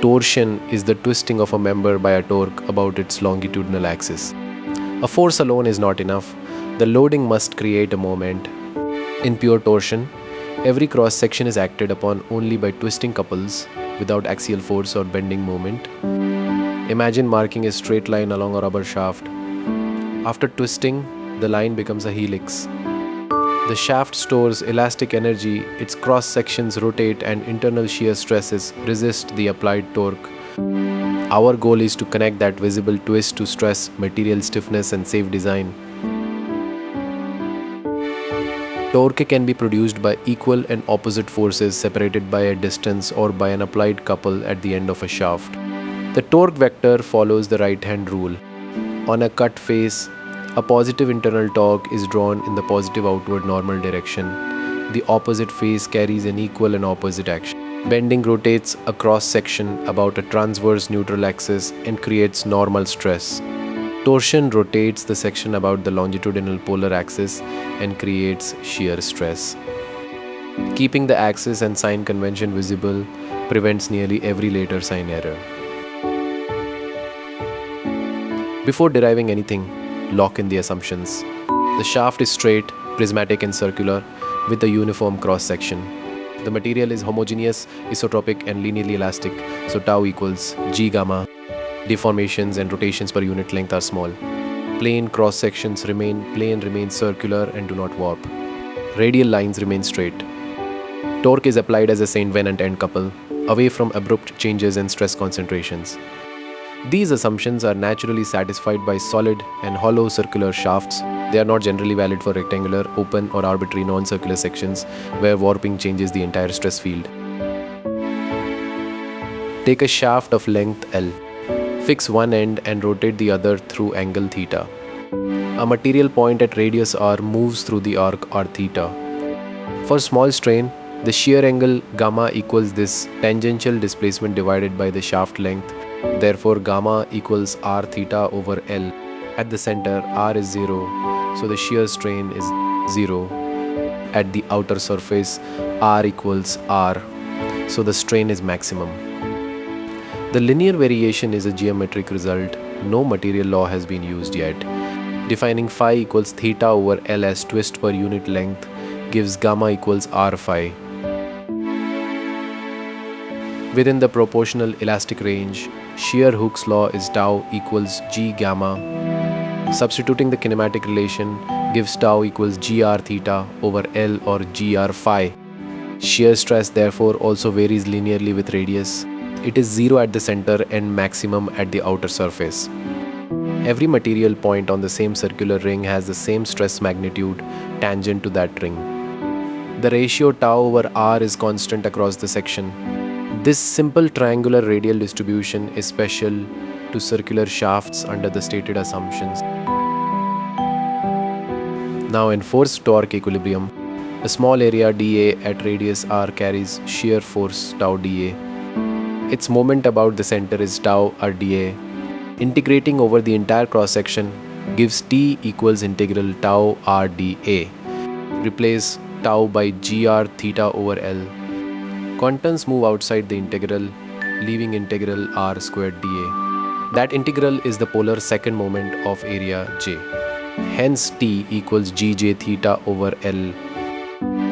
Torsion is the twisting of a member by a torque about its longitudinal axis. A force alone is not enough. The loading must create a moment. In pure torsion, every cross-section is acted upon only by twisting couples without axial force or bending moment. Imagine marking a straight line along a rubber shaft. After twisting, the line becomes a helix. The shaft stores elastic energy, its cross-sections rotate and internal shear stresses resist the applied torque. Our goal is to connect that visible twist to stress, material stiffness and safe design. Torque can be produced by equal and opposite forces separated by a distance or by an applied couple at the end of a shaft. The torque vector follows the right-hand rule. On a cut face, a positive internal torque is drawn in the positive outward normal direction. The opposite face carries an equal and opposite action. Bending rotates a cross-section about a transverse neutral axis and creates normal stress. Torsion rotates the section about the longitudinal polar axis and creates shear stress. Keeping the axis and sign convention visible prevents nearly every later sign error. Before deriving anything, lock in the assumptions. The shaft is straight, prismatic and circular with a uniform cross-section. The material is homogeneous, isotropic and linearly elastic, so tau equals G gamma. Deformations and rotations per unit length are small. Plane cross-sections remain circular and do not warp. Radial lines remain straight. Torque is applied as a Saint Venant end couple, away from abrupt changes in stress concentrations. These assumptions are naturally satisfied by solid and hollow circular shafts. They are not generally valid for rectangular, open or arbitrary non-circular sections where warping changes the entire stress field. Take a shaft of length L. Fix one end and rotate the other through angle theta. A material point at radius r moves through the arc r theta. For small strain, the shear angle gamma equals this tangential displacement divided by the shaft length. Therefore, gamma equals r theta over L. At the center, r is 0, so the shear strain is 0. At the outer surface, r equals r, so the strain is maximum. The linear variation is a geometric result. No material law has been used yet. Defining phi equals theta over L as twist per unit length gives gamma equals r phi. Within the proportional elastic range, shear Hooke's law is tau equals G gamma. Substituting the kinematic relation gives tau equals gr theta over L or gr phi. Shear stress therefore also varies linearly with radius. It is 0 at the center and maximum at the outer surface. Every material point on the same circular ring has the same stress magnitude tangent to that ring. The ratio tau over r is constant across the section. This simple triangular radial distribution is special to circular shafts under the stated assumptions. Now in force torque equilibrium, a small area dA at radius r carries shear force tau dA. Its moment about the center is tau or dA. Integrating over the entire cross-section gives T equals integral tau r dA. Replace tau by gr theta over L. Constants move outside the integral, leaving integral r squared dA. That integral is the polar second moment of area J. Hence T equals gj theta over L.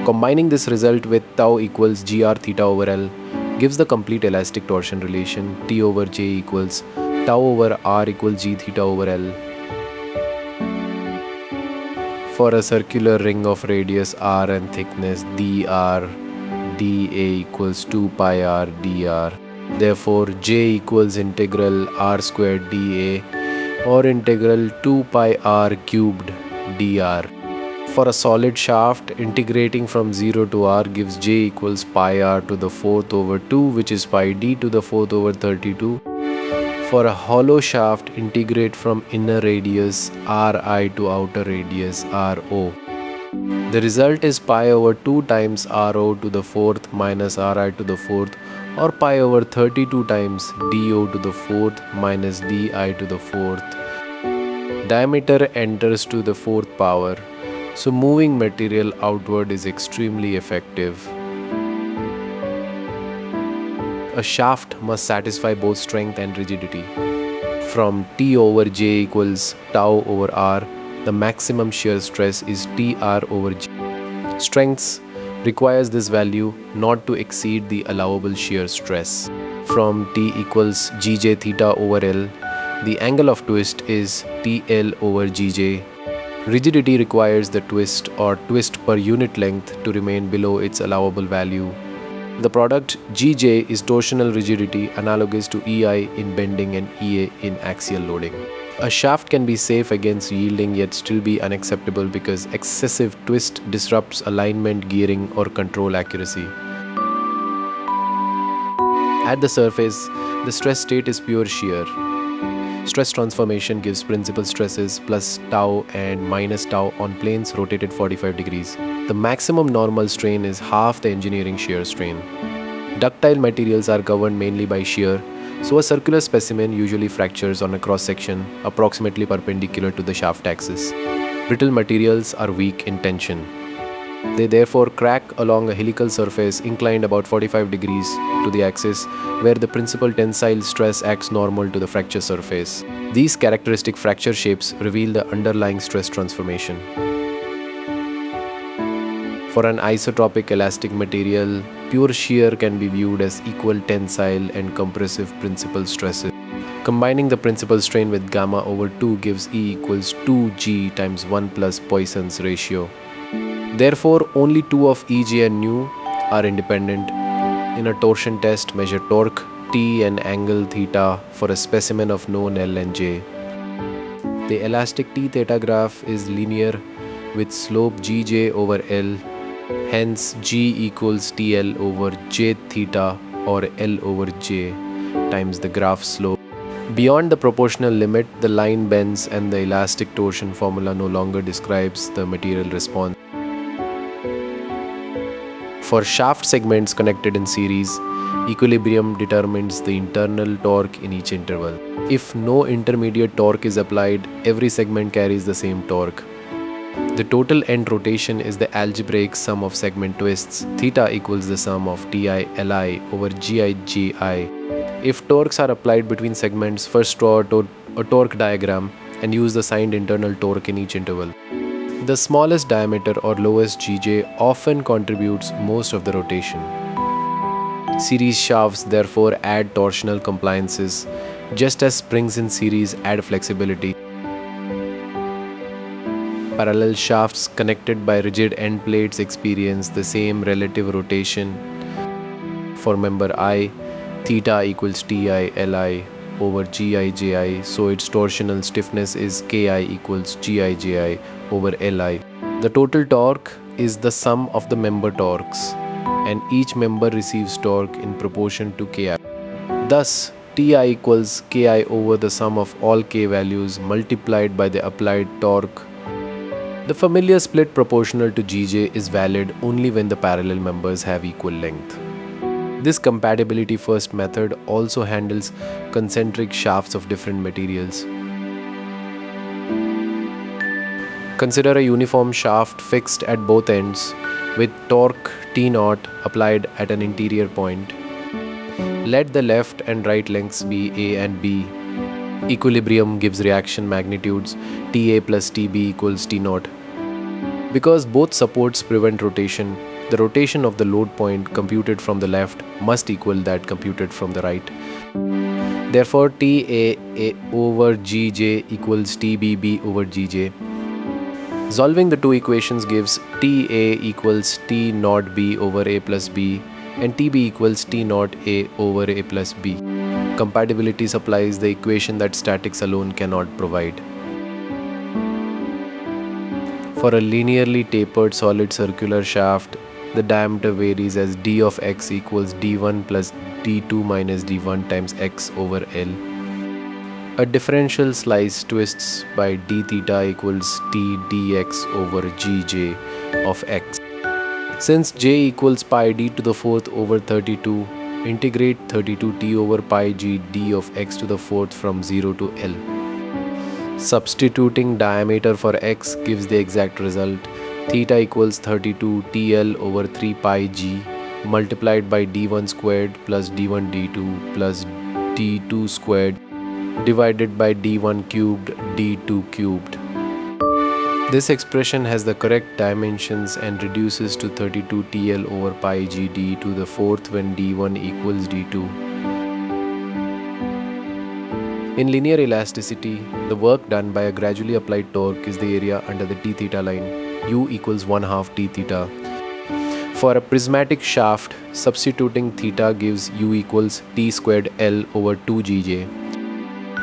Combining this result with tau equals gr theta over L gives the complete elastic torsion relation T over J equals tau over r equals g theta over L. For a circular ring of radius r and thickness dr, dA equals 2 pi r dr. Therefore, J equals integral r squared dA or integral 2 pi r cubed dr. For a solid shaft, integrating from 0 to r gives J equals pi r to the 4th over 2, which is pi d to the 4th over 32. For a hollow shaft, integrate from inner radius ri to outer radius ro. The result is pi over 2 times ro to the 4th minus ri to the 4th, or pi over 32 times do to the 4th minus di to the 4th. Diameter enters to the 4th power. So moving material outward is extremely effective. A shaft must satisfy both strength and rigidity. From T over J equals tau over R, the maximum shear stress is TR over J. Strengths requires this value not to exceed the allowable shear stress. From T equals Gj theta over L, the angle of twist is TL over Gj. Rigidity requires the twist or twist per unit length to remain below its allowable value. The product Gj is torsional rigidity analogous to EI in bending and EA in axial loading. A shaft can be safe against yielding yet still be unacceptable because excessive twist disrupts alignment, gearing, or control accuracy. At the surface, the stress state is pure shear. Stress transformation gives principal stresses plus tau and minus tau on planes rotated 45 degrees. The maximum normal strain is half the engineering shear strain. Ductile materials are governed mainly by shear, so a circular specimen usually fractures on a cross-section approximately perpendicular to the shaft axis. Brittle materials are weak in tension. They therefore crack along a helical surface inclined about 45 degrees to the axis, where the principal tensile stress acts normal to the fracture surface. These characteristic fracture shapes reveal the underlying stress transformation. For an isotropic elastic material, pure shear can be viewed as equal tensile and compressive principal stresses. Combining the principal strain with gamma over 2 gives E equals 2G times 1 plus Poisson's ratio. Therefore, only two of Eg and nu are independent. In a torsion test, measure torque T and angle theta for a specimen of known L and J. The elastic T theta graph is linear with slope Gj over L. Hence, G equals TL over J theta or L over J times the graph slope. Beyond the proportional limit, the line bends and the elastic torsion formula no longer describes the material response. For shaft segments connected in series, equilibrium determines the internal torque in each interval. If no intermediate torque is applied, every segment carries the same torque. The total end rotation is the algebraic sum of segment twists. Theta equals the sum of Ti Li over Gi Gi. If torques are applied between segments, first draw a torque diagram and use the signed internal torque in each interval. The smallest diameter or lowest Gj often contributes most of the rotation. Series shafts therefore add torsional compliances, just as springs in series add flexibility. Parallel shafts connected by rigid end plates experience the same relative rotation. For member I, theta equals Ti Li over Gi Ji, so its torsional stiffness is Ki equals Gi Ji over Li. The total torque is the sum of the member torques, and each member receives torque in proportion to Ki. Thus, Ti equals Ki over the sum of all K values multiplied by the applied torque. The familiar split proportional to Gj is valid only when the parallel members have equal length. This compatibility first method also handles concentric shafts of different materials. Consider a uniform shaft fixed at both ends with torque T0 applied at an interior point. Let the left and right lengths be A and B. Equilibrium gives reaction magnitudes Ta plus Tb equals T0. Because both supports prevent rotation, the rotation of the load point computed from the left must equal that computed from the right. Therefore, Ta over Gj equals Tbb over Gj. Solving the two equations gives Ta equals T0b over A plus B and Tb equals T0a over A plus B. Compatibility supplies the equation that statics alone cannot provide. For a linearly tapered solid circular shaft, the diameter varies as d of x equals d1 plus d2 minus d1 times x over L. A differential slice twists by d theta equals t dx over gj of x. Since j equals pi d to the fourth over 32, integrate 32t over pi g d of x to the fourth from 0 to L. Substituting diameter for x gives the exact result. Theta equals 32 TL over 3 pi g multiplied by d1 squared plus d1 d2 plus d2 squared divided by d1 cubed d2 cubed. This expression has the correct dimensions and reduces to 32 TL over pi gd to the fourth when d1 equals d2. In linear elasticity, the work done by a gradually applied torque is the area under the d theta line, u equals 1/2 d theta. For a prismatic shaft, substituting theta gives u equals t squared L over 2 gj.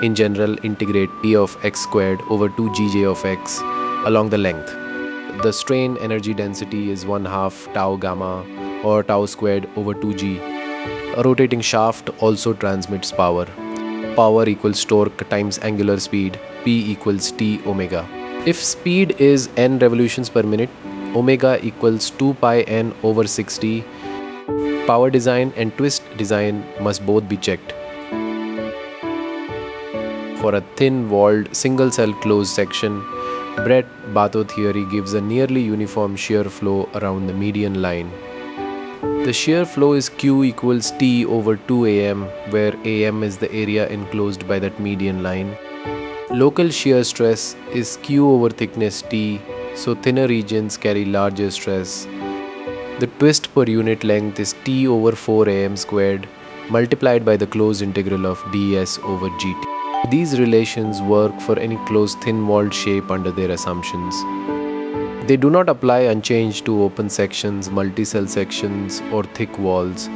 In general, integrate p of x squared over 2 gj of x along the length. The strain energy density is 1/2 tau gamma or tau squared over 2g. A rotating shaft also transmits power. Power equals torque times angular speed, P equals T omega. If speed is n revolutions per minute, omega equals 2 pi n over 60. Power design and twist design must both be checked. For a thin-walled single-cell closed section, Brett-Bato theory gives a nearly uniform shear flow around the median line. The shear flow is Q equals T over 2 AM, where AM is the area enclosed by that median line. Local shear stress is Q over thickness T, so thinner regions carry larger stress. The twist per unit length is T over 4 AM squared, multiplied by the closed integral of ds over gt. These relations work for any closed thin-walled shape under their assumptions. They do not apply unchanged to open sections, multi-cell sections, or thick walls.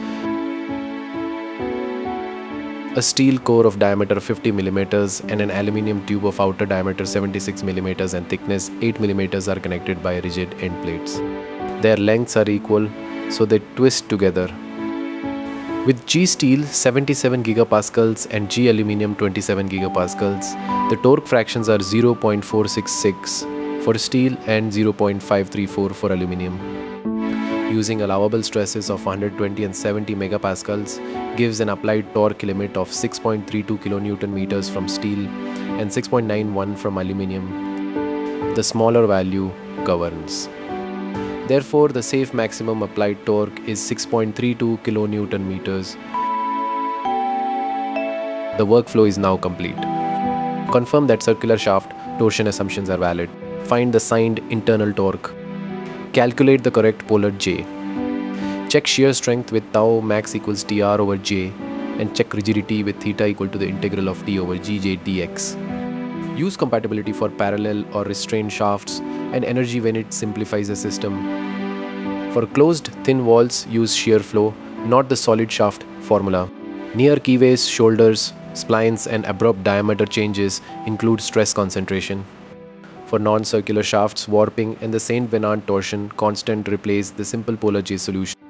A steel core of diameter 50 mm and an aluminium tube of outer diameter 76 mm and thickness 8 mm are connected by rigid end plates. Their lengths are equal, so they twist together. With G steel 77 gigapascals and G aluminium 27 gigapascals, the torque fractions are 0.466 for steel and 0.534 for aluminium. Using allowable stresses of 120 and 70 megapascals gives an applied torque limit of 6.32 kilonewton meters from steel and 6.91 from aluminium. The smaller value governs. Therefore, the safe maximum applied torque is 6.32 kilonewton meters. The workflow is now complete. Confirm that circular shaft torsion assumptions are valid. Find the signed internal torque. Calculate the correct polar J. Check shear strength with tau max equals Tr over J and check rigidity with theta equal to the integral of T over Gj dx. Use compatibility for parallel or restrained shafts and energy when it simplifies a system. For closed thin walls, use shear flow, not the solid shaft formula. Near keyways, shoulders, splines and abrupt diameter changes include stress concentration. For non-circular shafts, warping and the Saint Venant torsion constant replace the simple polar J solution.